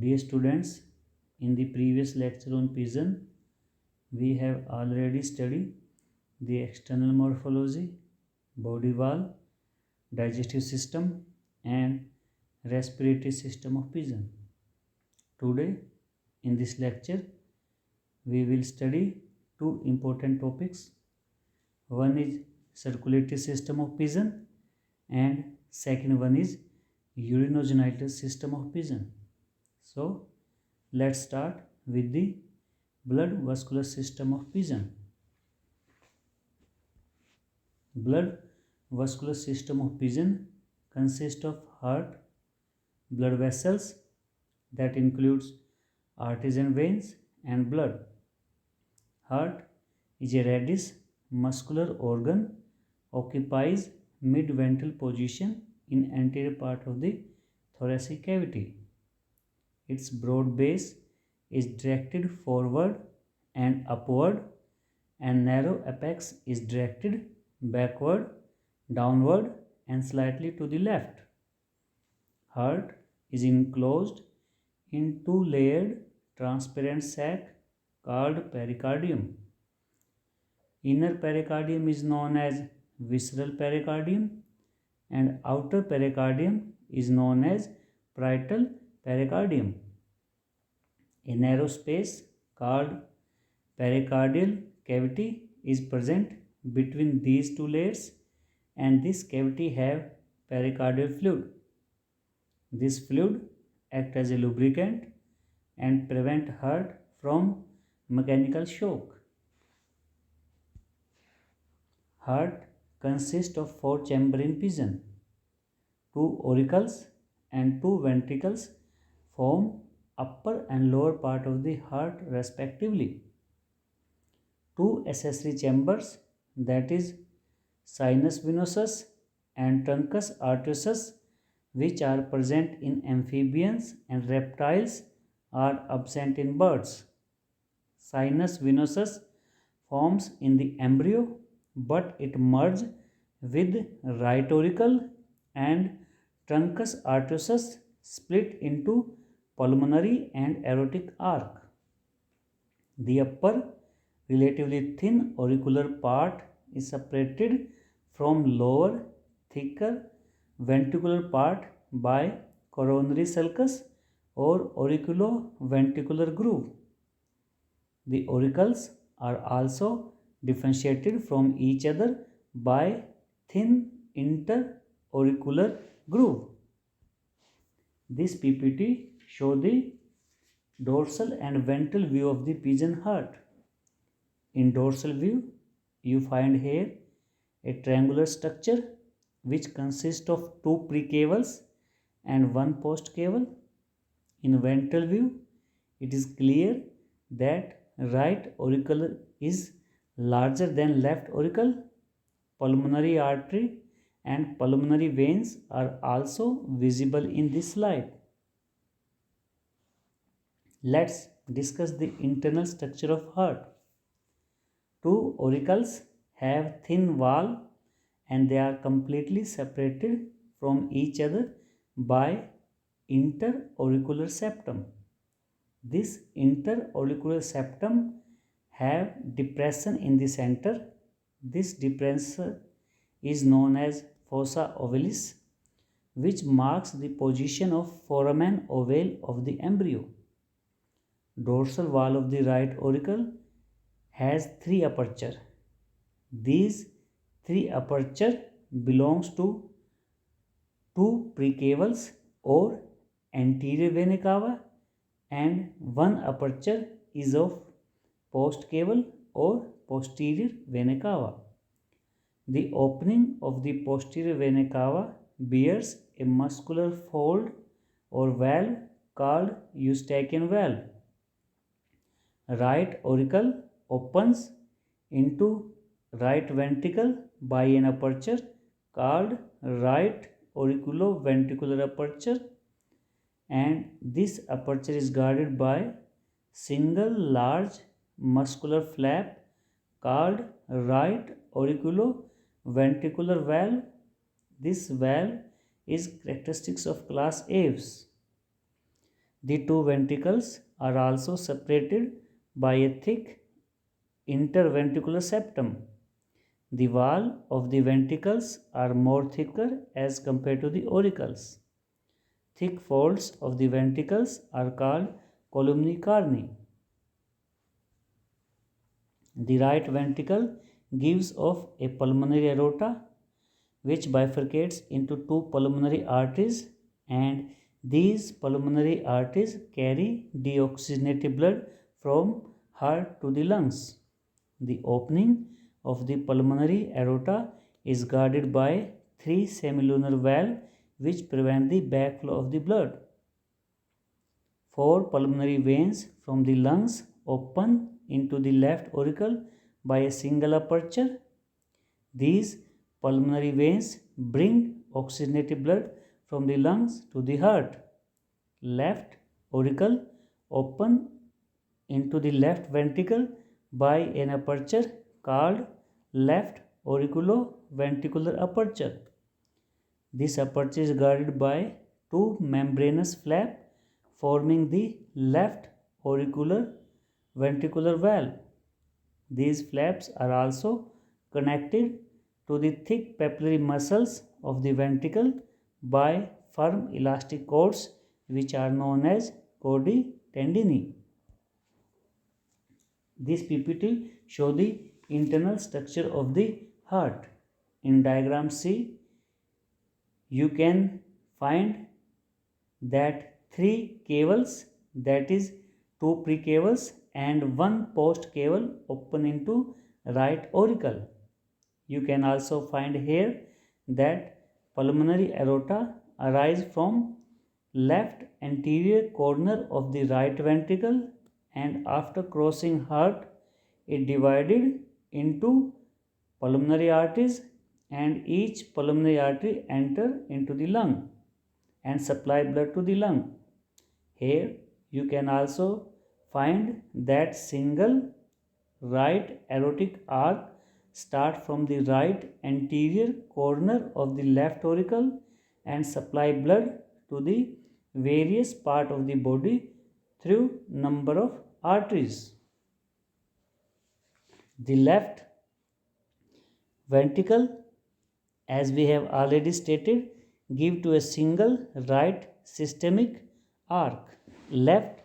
Dear students, in the previous lecture on pigeon, we have already studied the external morphology, body wall, digestive system, and respiratory system of pigeon. Today, in this lecture, we will study two important topics. One is circulatory system of pigeon, and second one is urinogenital system of pigeon. So, let's start with the blood vascular system of pigeon. Blood vascular system of pigeon consists of heart, blood vessels that includes arteries and veins and blood. Heart is a reddish muscular organ occupies mid-ventral position in anterior part of the thoracic cavity. Its broad base is directed forward and upward, and narrow apex is directed backward, downward, and slightly to the left. Heart is enclosed in two-layered transparent sac called pericardium. Inner pericardium is known as visceral pericardium, and outer pericardium is known as parietal pericardium. A narrow space called pericardial cavity is present between these two layers, and this cavity have pericardial fluid. This fluid acts as a lubricant and prevent heart from mechanical shock. Heart consists of four chambers in pigeon. Two auricles and two ventricles form upper and lower part of the heart respectively. Two accessory chambers, that is sinus venosus and truncus arteriosus, which are present in amphibians and reptiles, are absent in birds. Sinus venosus forms in the embryo, but it merges with right auricle, and truncus arteriosus split into pulmonary and aortic arc. The upper, relatively thin auricular part is separated from lower, thicker ventricular part by coronary sulcus or auriculoventricular groove. The auricles are also differentiated from each other by thin interauricular groove. This PPT show the dorsal and ventral view of the pigeon heart. In dorsal view, you find here a triangular structure which consists of two precavals and one postcaval. In ventral view, it is clear that right auricle is larger than left auricle. Pulmonary artery and pulmonary veins are also visible in this slide. Let's discuss the internal structure of heart. Two auricles have thin wall and they are completely separated from each other by interauricular septum. This interauricular septum have depression in the center. This depression is known as fossa ovalis, which marks the position of foramen ovale of the embryo. Dorsal wall of the right auricle has three aperture. These three aperture belongs to two precavals or anterior vena cava, and one aperture is of postcaval or posterior vena cava. The opening of the posterior vena cava bears a muscular fold or valve called Eustachian valve. Right auricle opens into right ventricle by an aperture called right auriculoventricular aperture, and this aperture is guarded by single large muscular flap called right auriculoventricular valve. This valve is characteristic of class Aves. The two ventricles are also separated by a thick interventricular septum. The wall of the ventricles are more thicker as compared to the auricles. Thick folds of the ventricles are called columni carni. The right ventricle gives off a pulmonary aorta which bifurcates into two pulmonary arteries, and these pulmonary arteries carry deoxygenated blood from heart to the lungs. The opening of the pulmonary aorta is guarded by three semilunar valves which prevent the backflow of the blood. Four pulmonary veins from the lungs open into the left auricle by a single aperture. These pulmonary veins bring oxygenated blood from the lungs to the heart. Left auricle open into the left ventricle by an aperture called left auriculoventricular aperture. This aperture is guarded by two membranous flaps forming the left auricular ventricular valve. These flaps are also connected to the thick papillary muscles of the ventricle by firm elastic cords which are known as cordi tendini. This PPT shows the internal structure of the heart. In diagram C, you can find that three cables, that is two precables and one post cable, open into right auricle. You can also find here that pulmonary aorta arise from left anterior corner of the right ventricle, and after crossing heart it divided into pulmonary arteries, and each pulmonary artery enter into the lung and supply blood to the lung. Here you can also find that single right aortic arc start from the right anterior corner of the left auricle and supply blood to the various part of the body through number of arteries. The left ventricle, as we have already stated, give to a single right systemic arc. Left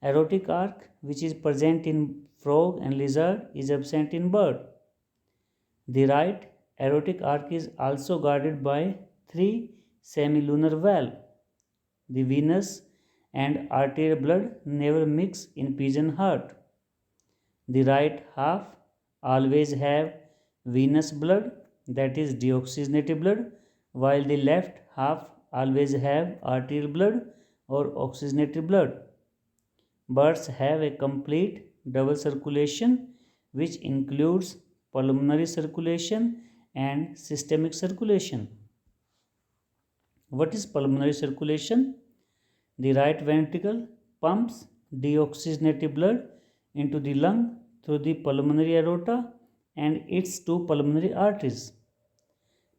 aortic arc, which is present in frog and lizard, is absent in bird. The right aortic arc is also guarded by three semilunar valves. The venous and arterial blood never mix in pigeon heart. The right half always have venous blood, that is deoxygenated blood, while the left half always have arterial blood or oxygenated blood. Birds have a complete double circulation which includes pulmonary circulation and systemic circulation. What is pulmonary circulation? The right ventricle pumps deoxygenated blood into the lung through the pulmonary aorta and its two pulmonary arteries.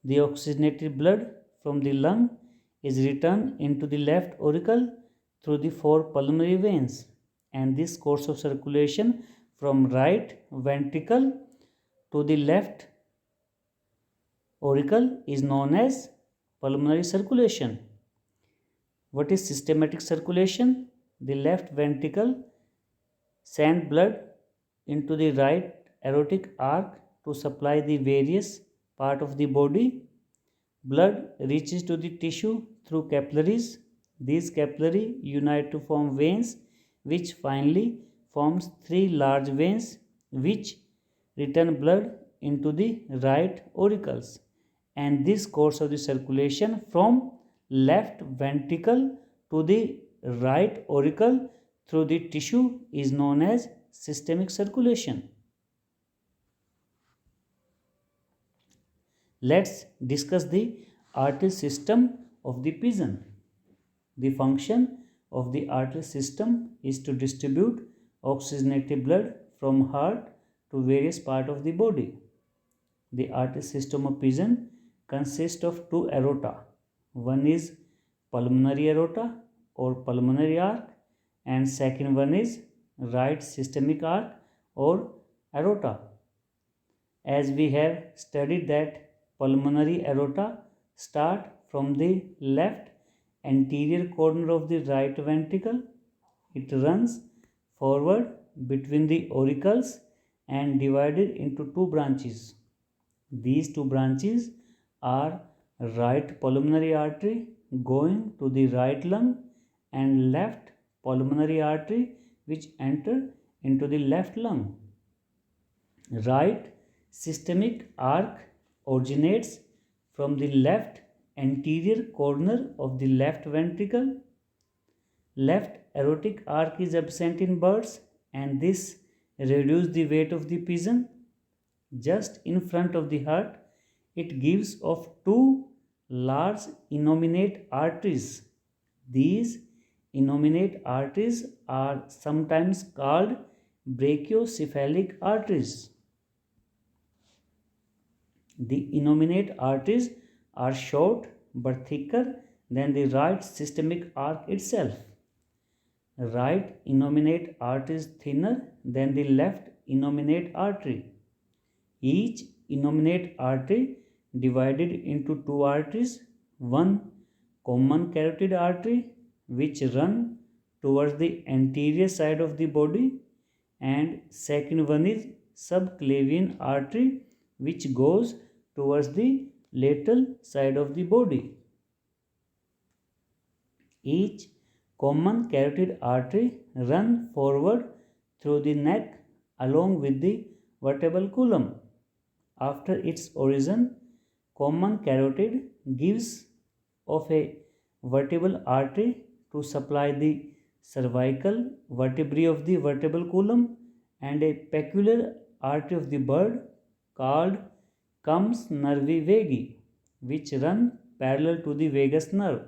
The oxygenated blood from the lung is returned into the left auricle through the four pulmonary veins, and this course of circulation from right ventricle to the left auricle is known as pulmonary circulation. What is systematic circulation? The left ventricle sends blood into the right aortic arc to supply the various part of the body. Blood reaches to the tissue through capillaries. These capillaries unite to form veins, which finally forms three large veins which return blood into the right auricles. And this course of the circulation from left ventricle to the right auricle through the tissue is known as systemic circulation. Let's discuss the artery system of the pigeon. The function of the artery system is to distribute oxygenated blood from heart to various parts of the body. The artery system of pigeon consists of two aorta. One is pulmonary aorta or pulmonary arc, and second one is right systemic arc or aorta. As we have studied that pulmonary aorta start from the left anterior corner of the right ventricle. It runs forward between the auricles and divided into two branches. These two branches are right pulmonary artery going to the right lung and left pulmonary artery which enter into the left lung. Right systemic arc originates from the left anterior corner of the left ventricle. Left aortic arc is absent in birds and this reduces the weight of the pigeon. Just in front of the heart, it gives off two large innominate arteries. These innominate arteries are sometimes called brachiocephalic arteries. The innominate arteries are short but thicker than the right systemic arc itself. Right innominate artery is thinner than the left innominate artery. Each innominate artery divided into two arteries, one common carotid artery which run towards the anterior side of the body and second one is subclavian artery which goes towards the lateral side of the body. Each common carotid artery runs forward through the neck along with the vertebral column. After its origin, common carotid gives off a vertebral artery to supply the cervical vertebrae of the vertebral column and a peculiar artery of the bird called comes nervi vagi, which run parallel to the vagus nerve.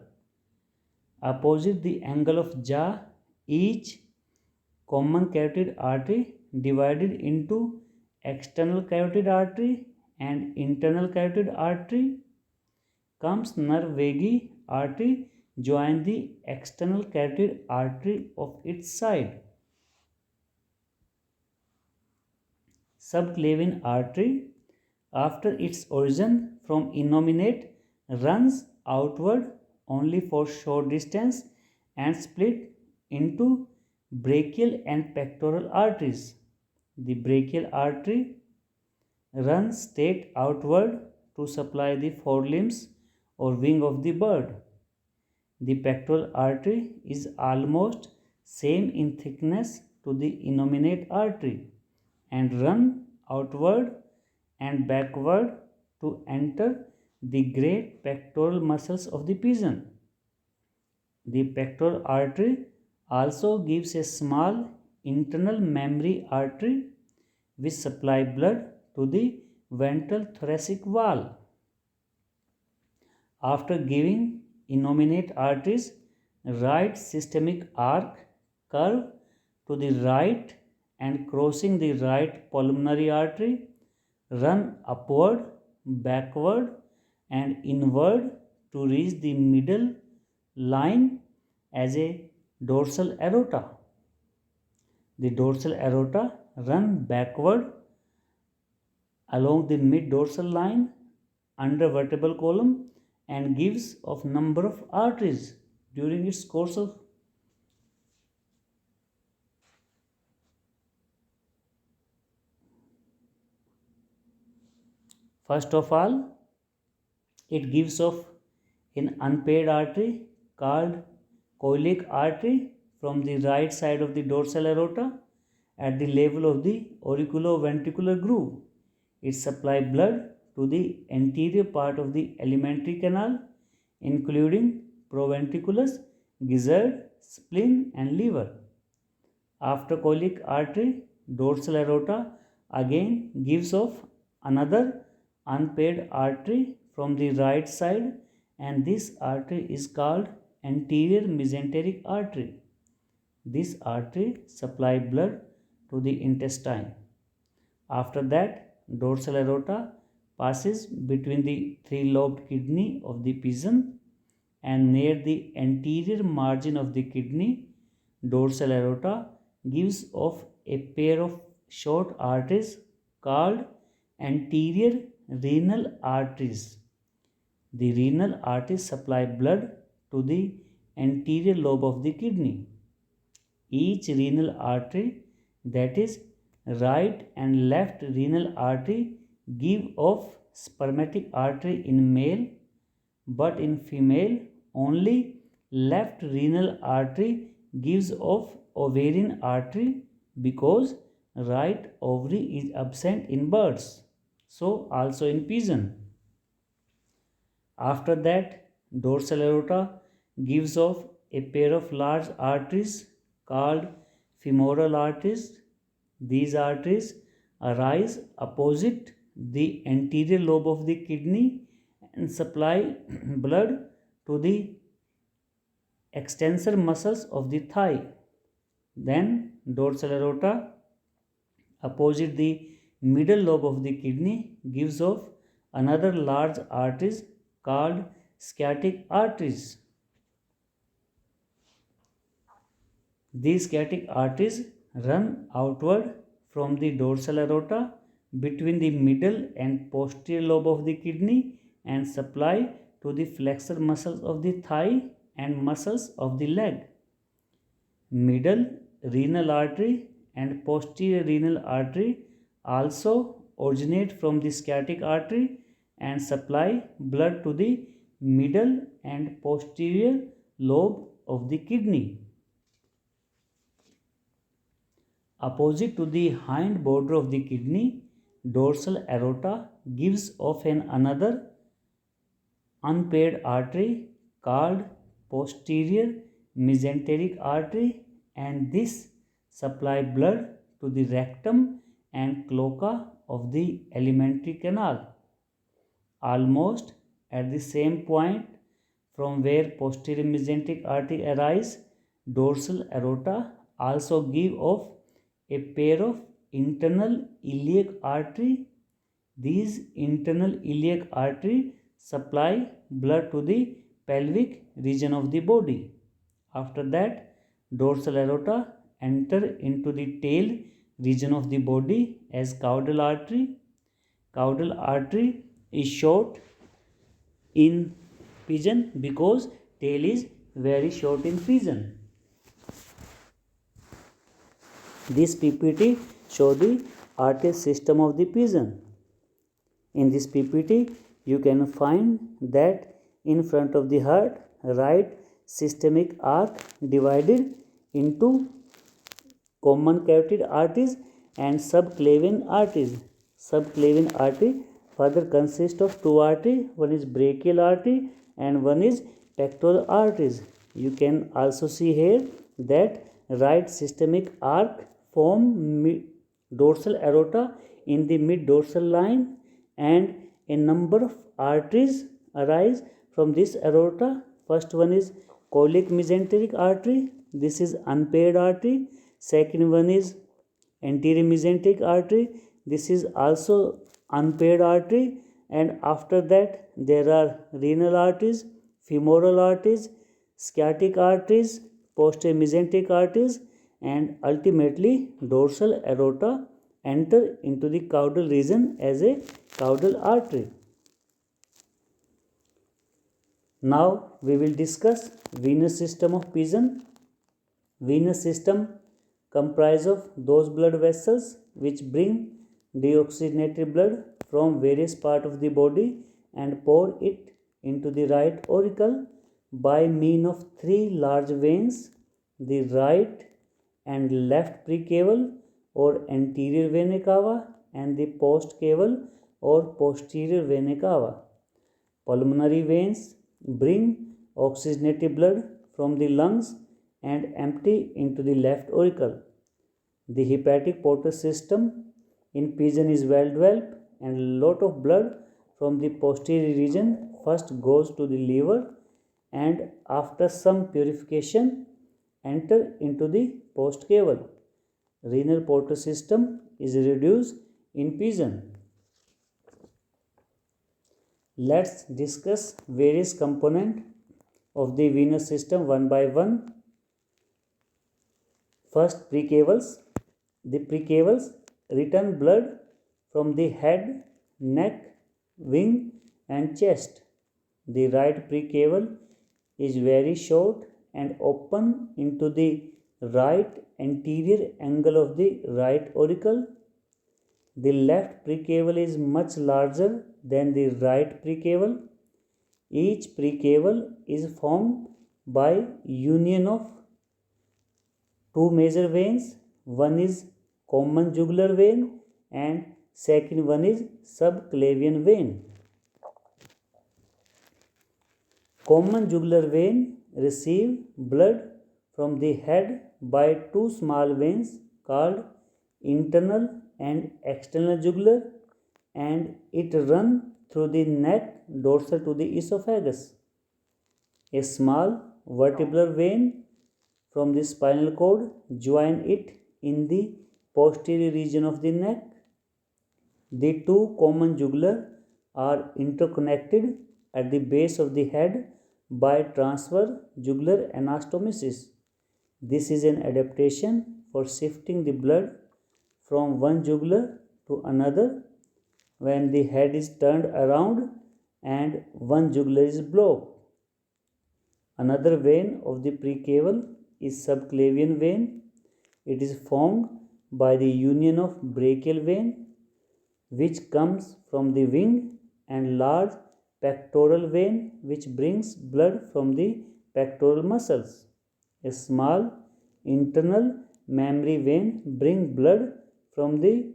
Opposite the angle of jaw, each common carotid artery divided into external carotid artery and internal carotid artery. Comes nerve vagi artery join the external carotid artery of its side. Subclavian artery, after its origin from innominate, runs outward only for short distance and split into brachial and pectoral arteries. The brachial artery runs straight outward to supply the forelimbs or wing of the bird. The pectoral artery is almost same in thickness to the innominate artery and run outward and backward to enter the great pectoral muscles of the pigeon. The pectoral artery also gives a small internal mammary artery which supply blood to the ventral thoracic wall. After giving innominate arteries right systemic arc curve to the right and crossing the right pulmonary artery, run upward, backward and inward to reach the middle line as a dorsal aorta. The dorsal aorta run backward along the mid dorsal line under vertebral column and gives of number of arteries during its course of first of all it gives of an unpaired artery called coeliac artery from the right side of the dorsal aorta at the level of the auriculoventricular groove. It supplies blood to the anterior part of the alimentary canal, including proventriculus, gizzard, spleen, and liver. After coeliac artery, dorsal aorta again gives off another unpaired artery from the right side, and this artery is called anterior mesenteric artery. This artery supplies blood to the intestine. After that, dorsal aorta passes between the three-lobed kidney of the pigeon and near the anterior margin of the kidney, dorsal aorta gives off a pair of short arteries called anterior renal arteries. The renal arteries supply blood to the anterior lobe of the kidney. Each renal artery, that is, right and left renal artery, give off spermatic artery in male, but in female only left renal artery gives off ovarian artery because right ovary is absent in birds. So also in pigeon. After that, dorsal aorta gives off a pair of large arteries called femoral arteries. These arteries arise opposite the anterior lobe of the kidney and supply blood to the extensor muscles of the thigh. Then, dorsal aorta opposite the middle lobe of the kidney gives off another large arteries called sciatic arteries. These sciatic arteries run outward from the dorsal aorta between the middle and posterior lobe of the kidney and supply to the flexor muscles of the thigh and muscles of the leg. Middle renal artery and posterior renal artery also originate from the sciatic artery and supply blood to the middle and posterior lobe of the kidney. Opposite to the hind border of the kidney, dorsal aorta gives off another unpaired artery called posterior mesenteric artery, and this supply blood to the rectum and cloaca of the alimentary canal. Almost at the same point from where posterior mesenteric artery arise, dorsal aorta also give off a pair of internal iliac artery. These internal iliac artery supply blood to the pelvic region of the body. After that, dorsal aorta enter into the tail region of the body as caudal artery. Caudal artery is short in pigeon because tail is very short in pigeon. This PPT show the artery system of the pigeon. In this PPT, you can find that in front of the heart, right systemic arc divided into common carotid arteries and subclavian arteries. Subclavian artery further consists of two arteries. One is brachial artery and one is pectoral arteries. You can also see here that right systemic arc form dorsal aorta in the mid dorsal line, and a number of arteries arise from this aorta. First one is colic mesenteric artery. This is unpaired artery. Second one is anterior mesenteric artery. This is also unpaired artery. And after that there are renal arteries, femoral arteries, sciatic arteries, posterior mesenteric arteries, and ultimately dorsal aorta enter into the caudal region as a caudal artery. Now we will discuss venous system of pigeon. Venous system comprise of those blood vessels which bring deoxygenated blood from various parts of the body and pour it into the right auricle by means of three large veins, the right and left precava or anterior vena cava and the post cava or posterior vena cava. Pulmonary veins bring oxygenated blood from the lungs and empty into the left auricle. The hepatic portal system in pigeon is well developed, and a lot of blood from the posterior region first goes to the liver and after some purification enter into the post cava. Renal portal system is reduced in pigeon. Let's discuss various components of the venous system one by one. First, precavals. The precavals return blood from the head, neck, wing, and chest. The right precaval is very short and open into the right anterior angle of the right auricle. The left precaval is much larger than the right precaval. Each precaval is formed by union of two major veins. One is common jugular vein and second one is subclavian vein. Common jugular vein receive blood from the head by two small veins called internal and external jugular, and it run through the neck dorsal to the esophagus. A small vertebral vein from the spinal cord join it in the posterior region of the neck. The two common jugular are interconnected at the base of the head by transverse jugular anastomosis. This is an adaptation for shifting the blood from one jugular to another when the head is turned around and one jugular is blocked. Another vein of the precaval is subclavian vein. It is formed by the union of brachial vein, which comes from the wing, and large pectoral vein, which brings blood from the pectoral muscles. A small internal mammary vein brings blood from the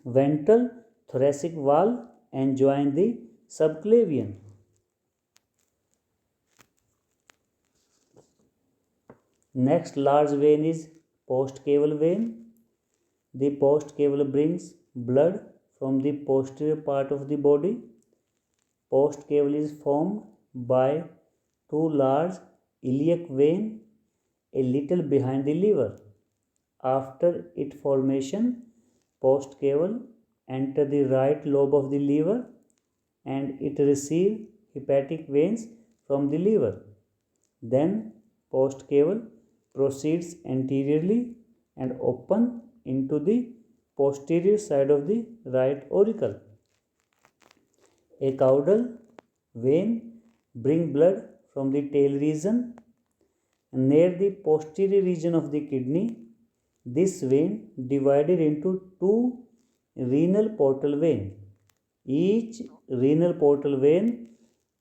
ventral thoracic wall and join the subclavian. Next large vein is postcaval vein. The postcaval brings blood from the posterior part of the body. Postcaval is formed by two large iliac vein a little behind the liver. After its formation, postcaval enter the right lobe of the liver and it receive hepatic veins from the liver. Then postcaval proceeds anteriorly and open into the posterior side of the right auricle. A caudal vein bring blood from the tail region near the posterior region of the kidney. This vein divided into two renal portal vein. Each renal portal vein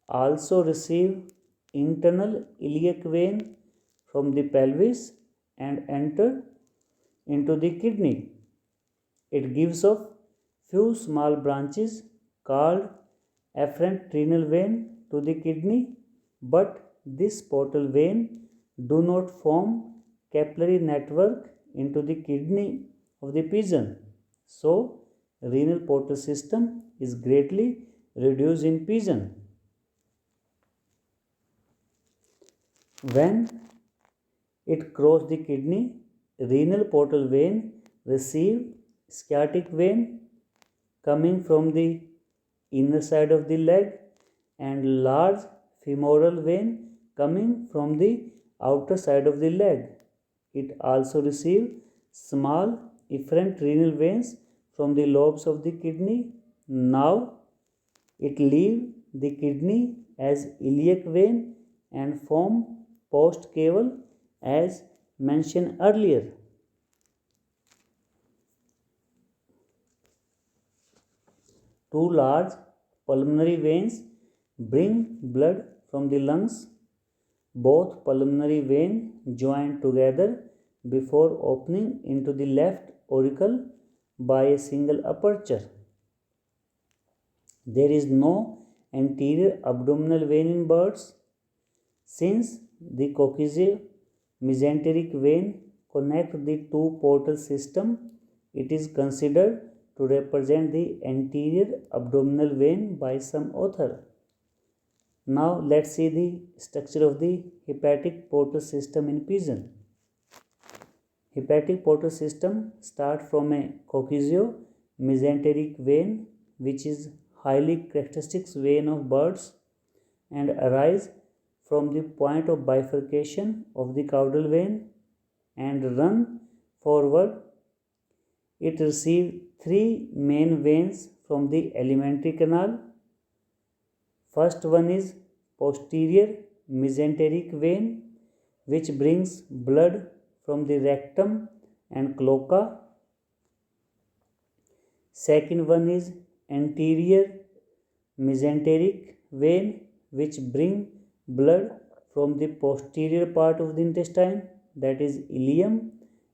also receive internal iliac vein from the pelvis and enter into the kidney. It gives off few small branches called afferent renal vein to the kidney, but this portal vein do not form capillary network into the kidney of the pigeon. So, renal portal system is greatly reduced in pigeon. When it crosses the kidney, renal portal vein receive sciatic vein coming from the inner side of the leg and large femoral vein coming from the outer side of the leg. It also receives small efferent renal veins from the lobes of the kidney. Now it leaves the kidney as iliac vein and form postcaval as mentioned earlier. Two large pulmonary veins bring blood from the lungs. Both pulmonary veins join together before opening into the left auricle by a single aperture. There is no anterior abdominal vein in birds. Since the coccygeal-mesenteric vein connect the two portal system, it is considered to represent the anterior abdominal vein by some author. Now let's see the structure of the hepatic portal system in pigeon. Hepatic portal system start from a coccygeal-mesenteric vein, which is highly characteristic vein of birds, and arise from the point of bifurcation of the caudal vein and run forward. It receives three main veins from the alimentary canal. First one is posterior mesenteric vein, which brings blood from the rectum and cloaca. Second one is anterior mesenteric vein, which bring blood from the posterior part of the intestine, that is ileum.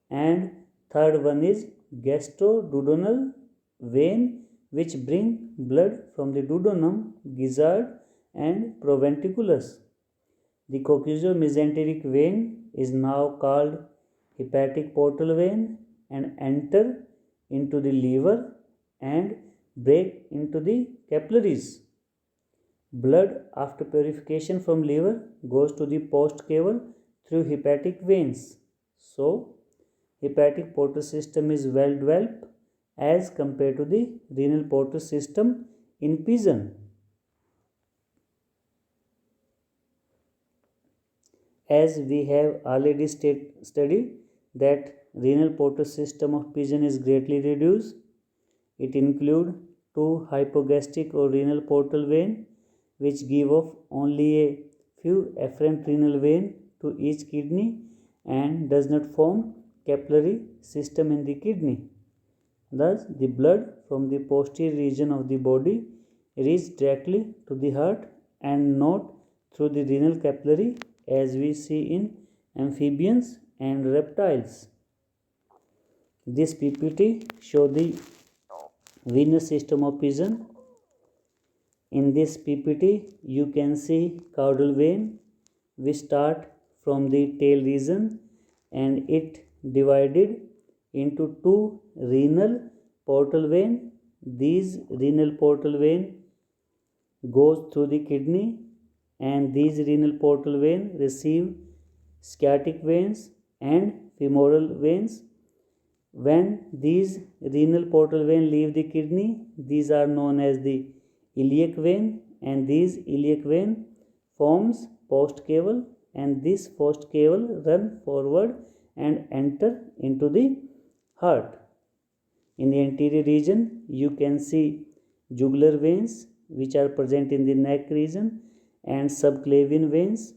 And third one is gastroduodenal vein, which bring blood from the duodenum, gizzard and proventriculus. The coccygeomesenteric vein is now called hepatic portal vein and enter into the liver and break into the capillaries. Blood after purification from liver goes to the post caval through hepatic veins. So, hepatic portal system is well developed as compared to the renal portal system in pigeon. As we have already studied that renal portal system of pigeon is greatly reduced. It includes two hypogastric or renal portal vein, which give off only a few afferent renal vein to each kidney and does not form capillary system in the kidney. Thus, the blood from the posterior region of the body reaches directly to the heart and not through the renal capillary as we see in amphibians and reptiles. This PPT shows the venous system of pigeon. In this PPT, you can see caudal vein. We start from the tail region and it divided into two renal portal vein. These renal portal vein goes through the kidney and these renal portal vein receive sciatic veins and femoral veins. When these renal portal vein leave the kidney, these are known as the iliac vein, and these iliac vein forms post caval, and this post caval run forward and enter into the heart. In the anterior region, you can see jugular veins which are present in the neck region and subclavian veins.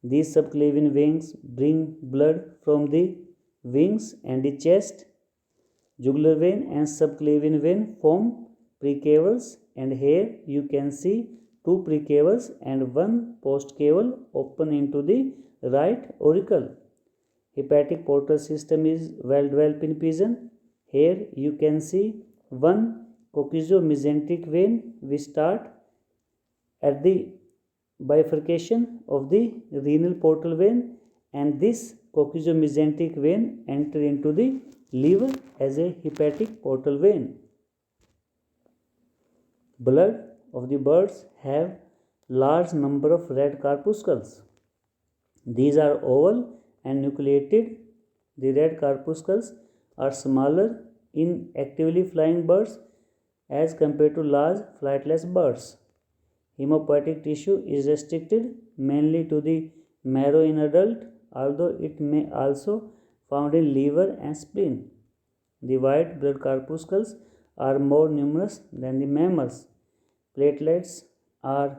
These subclavian veins bring blood from the wings and the chest. Jugular vein and subclavian vein form precavals, and here you can see two precavals and one postcaval open into the right auricle. Hepatic portal system is well developed in pigeon. Here you can see one coccygeomesenteric vein which start at the bifurcation of the renal portal vein, and this coccygeomesenteric vein enter into the liver as a hepatic portal vein. Blood of the birds have large number of red corpuscles. These are oval and nucleated. The red corpuscles are smaller in actively flying birds as compared to large flightless birds. Hemopoietic tissue is restricted mainly to the marrow in adult, although it may also found in liver and spleen. The white blood corpuscles are more numerous than the mammals. Platelets are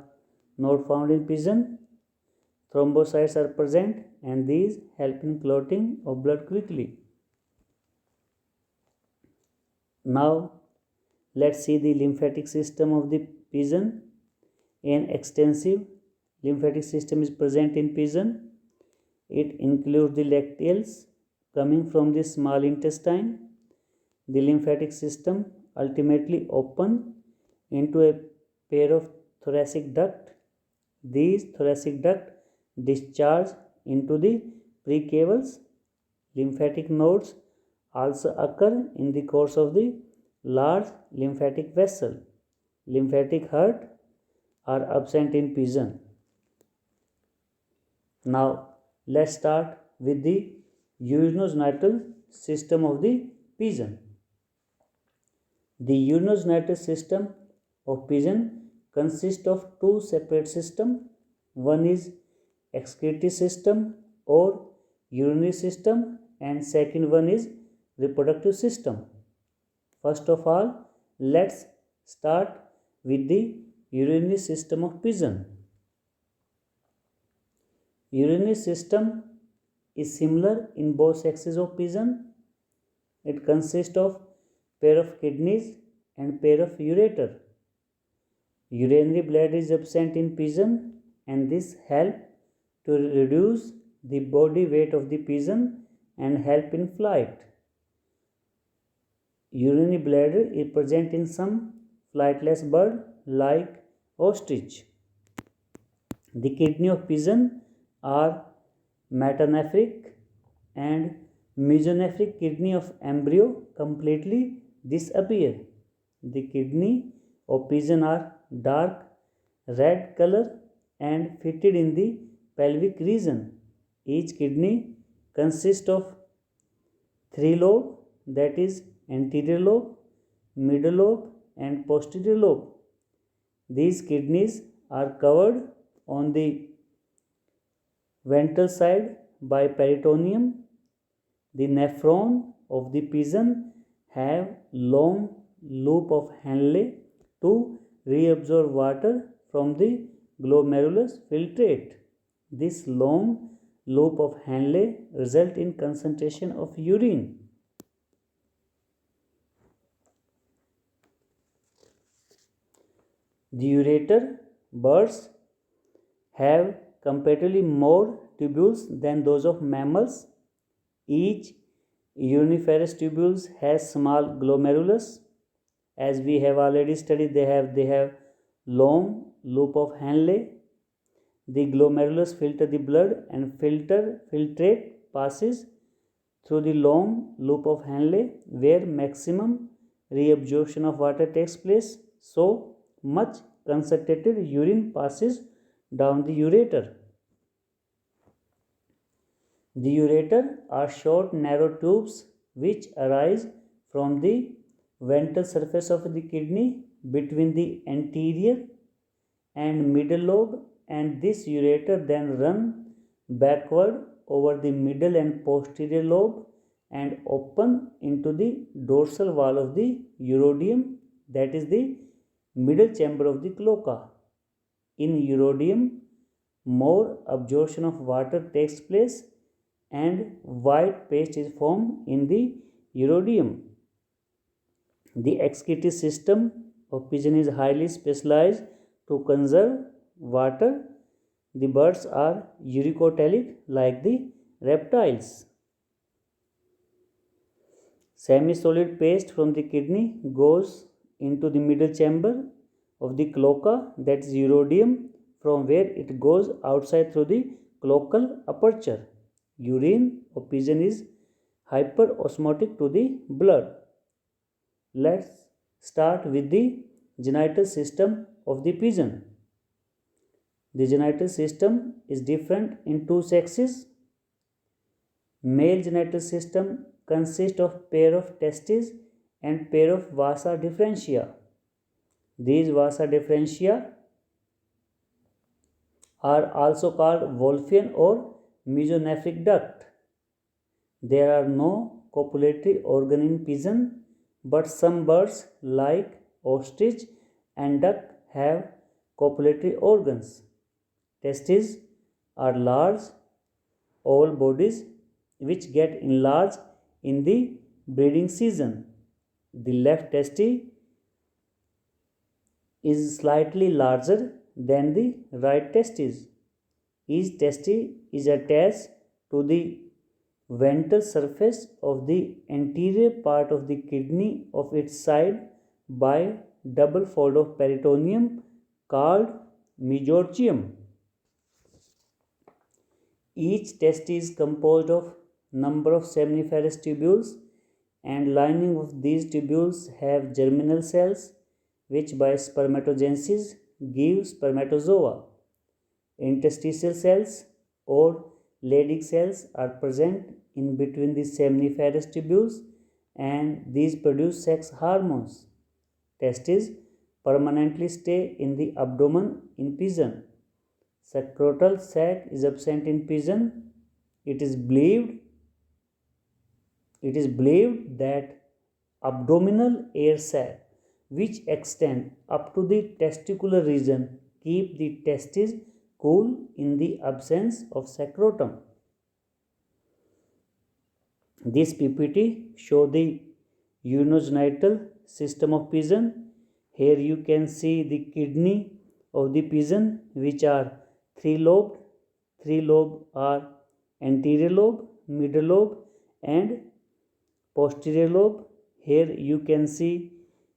not found in pigeon. Thrombocytes are present, and these help in clotting of blood quickly. Now, let's see the lymphatic system of the pigeon. An extensive lymphatic system is present in pigeon. It includes the lacteals coming from the small intestine. The lymphatic system ultimately open into a pair of thoracic duct. These thoracic duct discharge into the precavals. Lymphatic nodes also occur in the course of the large lymphatic vessel. Lymphatic heart are absent in pigeon. Now let's start with the urogenital system of the pigeon. The urogenital system of pigeon consists of two separate systems. One is excretory system or urinary system, and second one is reproductive system. First of all, let's start with the urinary system of pigeon. Urinary system is similar in both sexes of pigeon. It consists of pair of kidneys and pair of ureter. Urinary bladder is absent in pigeon, and this help to reduce the body weight of the pigeon and help in flight. Urinary bladder is present in some flightless bird like ostrich. The kidney of pigeon are metanephric and mesonephric kidney of embryo completely disappear. The kidney of pigeon are dark red color and fitted in the pelvic region. Each kidney consists of three lobes, that is anterior lobe, middle lobe and posterior lobe. These kidneys are covered on the ventral side by peritoneum. The nephron of the pigeon have long loop of Henle to reabsorb water from the glomerulus filtrate. This long loop of Henle result in concentration of urine. The ureter birds have comparatively more tubules than those of mammals. Each uriniferous tubules has small glomerulus. As we have already studied, they have long loop of Henle. The glomerulus filter the blood and filtrate passes through the long loop of Henle where maximum reabsorption of water takes place. So much concentrated urine passes down the ureter. The ureter are short narrow tubes which arise from the ventral surface of the kidney between the anterior and middle lobe, and this ureter then run backward over the middle and posterior lobe and open into the dorsal wall of the urodium, that is the middle chamber of the cloaca. In urodium, more absorption of water takes place and white paste is formed in the urodium. The excretory system of pigeon is highly specialized to conserve water. The birds are uricotelic like the reptiles. Semi-solid paste from the kidney goes into the middle chamber of the cloaca, that is urodium, from where it goes outside through the cloacal aperture. Urine of pigeon is hyperosmotic to the blood. Let's start with the genital system of the pigeon. The genital system is different in two sexes. Male genital system consists of pair of testes and pair of vasa differentia. These vasa differentia are also called Wolffian or mesonephric duct. There are no copulatory organ in pigeon, but some birds like ostrich and duck have copulatory organs. Testes are large oval bodies which get enlarged in the breeding season. The left testis is slightly larger than the right testis. Each testis is attached to the ventral surface of the anterior part of the kidney of its side by double fold of peritoneum called mesorchium. Each testis is composed of number of seminiferous tubules, and lining of these tubules have germinal cells which by spermatogenesis give spermatozoa. Interstitial cells or Leydig cells are present in between the seminiferous tubules, and these produce sex hormones. Testes permanently stay in the abdomen in pigeon. Scrotal sac is absent in pigeon. It is believed that abdominal air sac which extend up to the testicular region keep the testes cool in the absence of scrotum. This PPT show the urogenital system of pigeon. Here you can see the kidney of the pigeon which are three-lobed. Three lobe are anterior lobe, middle lobe and posterior lobe. Here you can see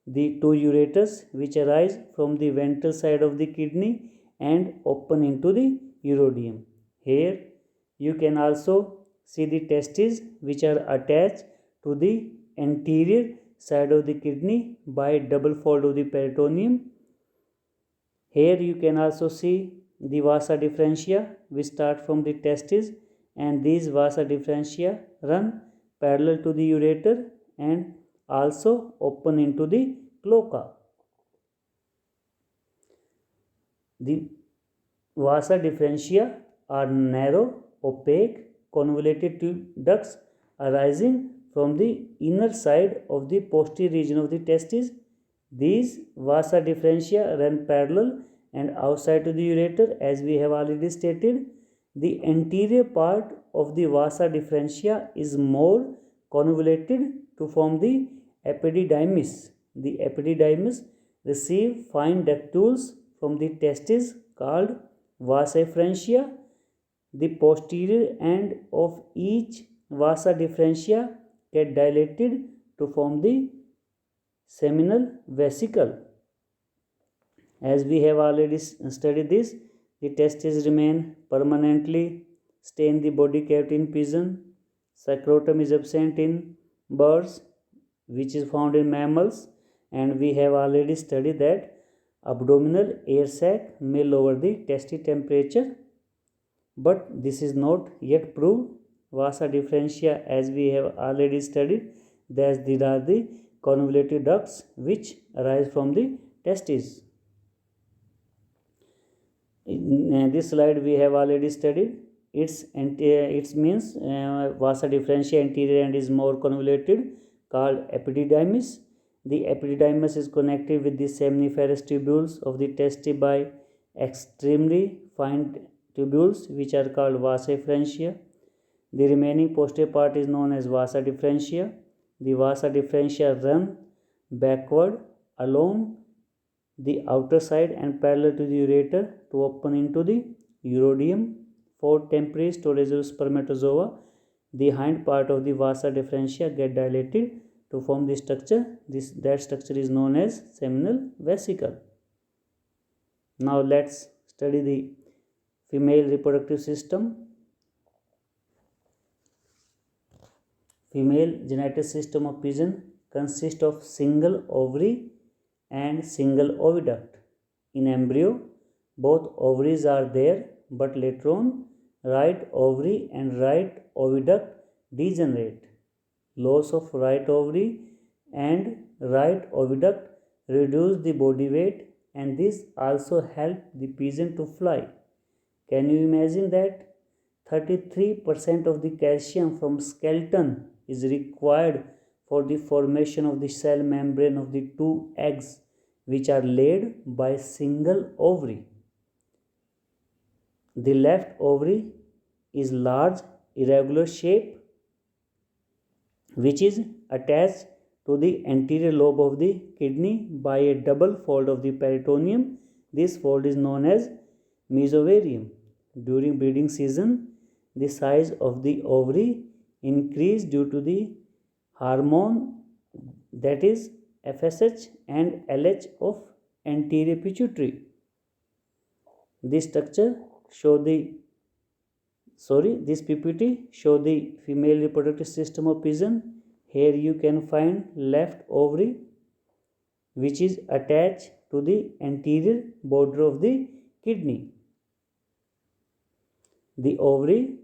the two ureters which arise from the ventral side of the kidney and open into the urodium. Here you can also see the testes which are attached to the anterior side of the kidney by double fold of the peritoneum. Here you can also see the vasa differentia which start from the testes, and these vasa differentia run parallel to the ureter and also open into the cloaca. The vasa differentia are narrow, opaque, convoluted ducts arising from the inner side of the posterior region of the testes. These vasa differentia run parallel and outside to the ureter, as we have already stated. The anterior part of the vasa differentia is more convoluted to form the epididymis. The epididymis receive fine ductules from the testes called vasa efferentia. The posterior end of each vasa differentia get dilated to form the seminal vesicle. As we have already studied this, the testes remain permanently stay in the body cavity in pigeon. Scrotum is absent in birds, which is found in mammals, and we have already studied that abdominal air sac may lower the testis temperature, but this is not yet proved. Vasa differentia, as we have already studied, that these are the convoluted ducts which arise from the testes. In this slide we have already studied it means vasa differentia anterior end is more convoluted, called epididymis. The epididymis is connected with the seminiferous tubules of the testi by extremely fine tubules which are called vasa efferentia. The remaining posterior part is known as vasa differentia. The vasa differentia run backward along the outer side and parallel to the ureter to open into the urodium for temporary storage of spermatozoa. The hind part of the vasa differentia get dilated to form the structure. That structure is known as seminal vesicle. Now let's study the female reproductive system. Female genital system of pigeon consists of single ovary and single oviduct. In embryo, both ovaries are there, but later on, right ovary and right oviduct degenerate. Loss of right ovary and right oviduct reduce the body weight, and this also help the pigeon to fly. Can you imagine that? 33% of the calcium from skeleton is required for the formation of the cell membrane of the two eggs which are laid by single ovary. The left ovary is large irregular shape which is attached to the anterior lobe of the kidney by a double fold of the peritoneum. This fold is known as mesovarium. During breeding season, the size of the ovary increase due to the hormone, that is FSH and LH of anterior pituitary. This picture show the this PPT show the female reproductive system of pigeon. Here you can find left ovary which is attached to the anterior border of the kidney. The ovary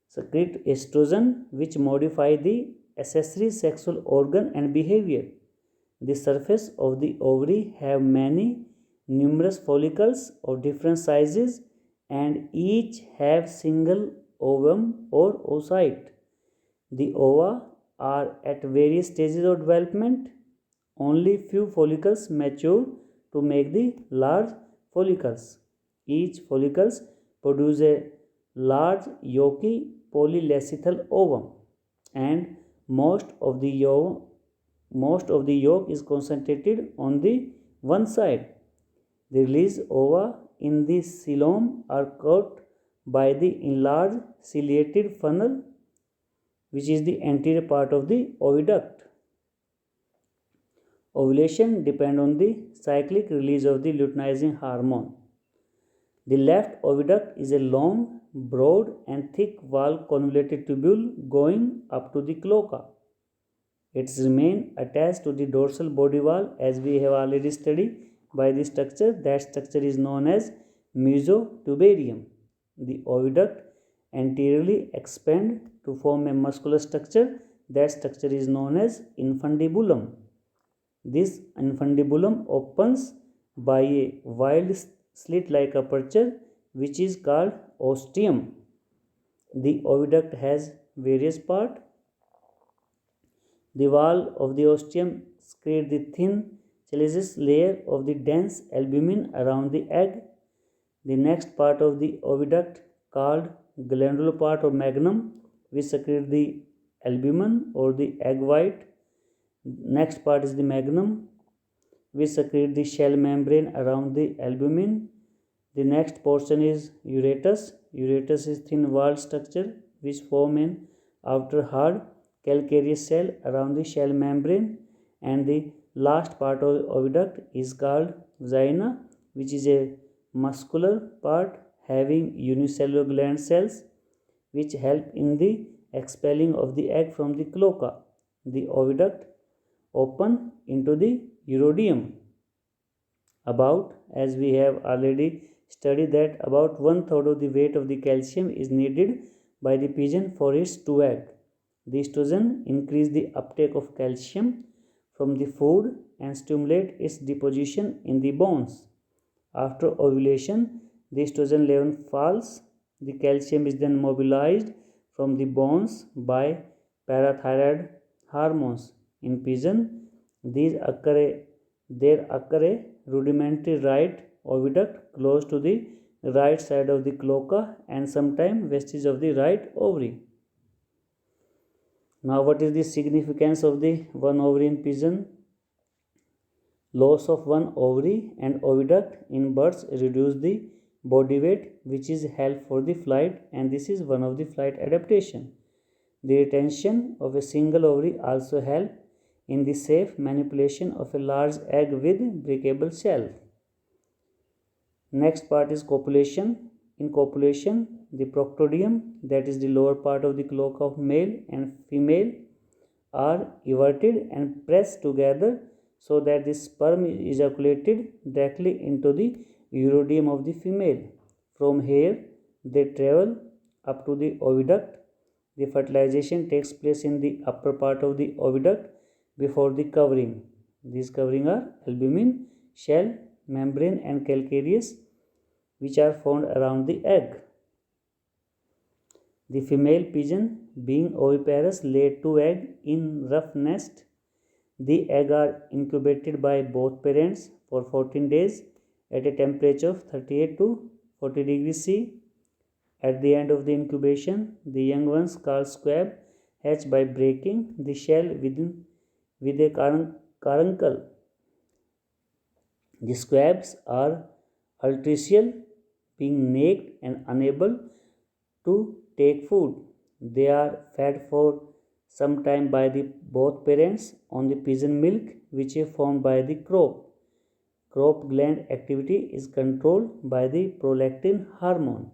secrete estrogen which modify the accessory sexual organ and behavior. The surface of the ovary have numerous follicles of different sizes and each have single ovum or oocyte. The ova are at various stages of development. Only few follicles mature to make the large follicles. Each follicles produce a large yolky polylecithal ovum, and most of the yolk is concentrated on the one side. The released ova in the coelom are caught by the enlarged ciliated funnel, which is the anterior part of the oviduct. Ovulation depends on the cyclic release of the luteinizing hormone. The left oviduct is a long, broad, and thick wall convoluted tubule going up to the cloaca. It remains attached to the dorsal body wall, as we have already studied, by the structure. That structure is known as mesotubarium. The oviduct anteriorly expands to form a muscular structure. That structure is known as infundibulum. This infundibulum opens by a wide slit-like aperture, which is called ostium. The oviduct has various parts. The wall of the ostium secretes the thin callaceous layer of the dense albumin around the egg. The next part of the oviduct, called glandular part or magnum, which secretes the albumin or the egg white. Next part is the magnum, which secretes the shell membrane around the albumin. The next portion is uretus. Uretus is thin-walled structure which form an outer hard calcareous shell around the shell membrane. And the last part of the oviduct is called vagina, which is a muscular part having unicellular gland cells which help in the expelling of the egg from the cloaca. The oviduct open into the urodium. As we have already studied, that about 1/3 of the weight of the calcium is needed by the pigeon for its two eggs. The estrogen increase the uptake of calcium from the food and stimulate its deposition in the bones. After ovulation, the estrogen level falls. The calcium is then mobilized from the bones by parathyroid hormones. In pigeon, there occur a rudimentary right oviduct close to the right side of the cloaca and sometimes vestige of the right ovary. Now, what is the significance of the one ovary in pigeon? Loss of one ovary and oviduct in birds reduce the body weight, which is help for the flight, and this is one of the flight adaptation. The retention of a single ovary also help in the safe manipulation of a large egg with breakable shell. Next part is copulation. In copulation, the proctodeum, that is the lower part of the cloaca of male and female, are everted and pressed together so that the sperm is ejaculated directly into the urodium of the female. From here, they travel up to the oviduct. The fertilization takes place in the upper part of the oviduct before the covering. These covering are albumin, shell, membrane, and calcareous, which are found around the egg. The female pigeon, being oviparous, lay two eggs in rough nest. The eggs are incubated by both parents for 14 days at a temperature of 38 to 40 degrees C. At the end of the incubation, the young ones, called squab, hatch by breaking the shell with a caruncle. The squabs are altricial, being naked and unable to take food. They are fed for some time by both parents on the pigeon milk, which is formed by the crop. Crop gland activity is controlled by the prolactin hormone.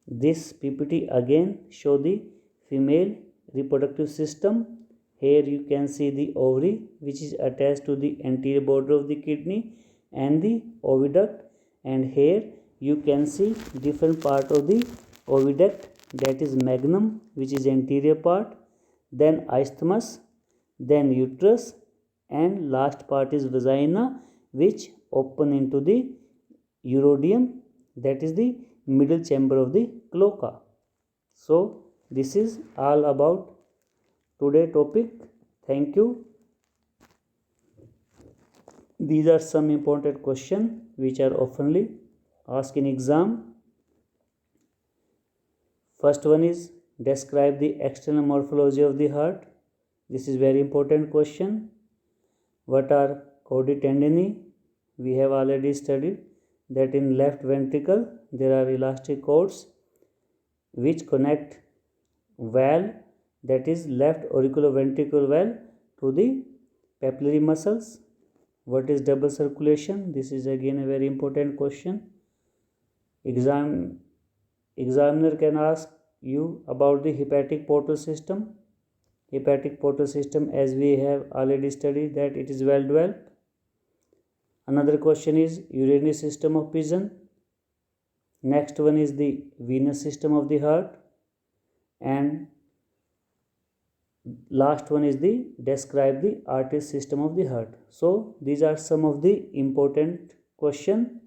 This PPT again show the female reproductive system. Here you can see the ovary, which is attached to the anterior border of the kidney, and the oviduct, and here you can see different part of the oviduct, that is magnum, which is anterior part, then isthmus, then uterus, and last part is vagina, which open into the urodium, that is the middle chamber of the cloaca. So this is all about today topic. Thank you. These are some important questions which are oftenly asked in exam. First one is describe the external morphology of the heart. This is very important question. What are chordae tendineae? We have already studied that in left ventricle there are elastic cords which connect valve, that is left auriculoventricular valve, to the papillary muscles. What is double circulation? This is again a very important question. Examiner can ask you about the hepatic portal system. Hepatic portal system, as we have already studied, that it is well developed. Another question is urinary system of pigeon. Next one is the venous system of the heart, and last one is the describe the artery system of the heart. So these are some of the important question,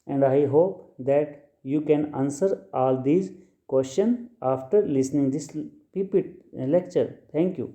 and I hope that you can answer all these question after listening this PPT lecture. Thank you.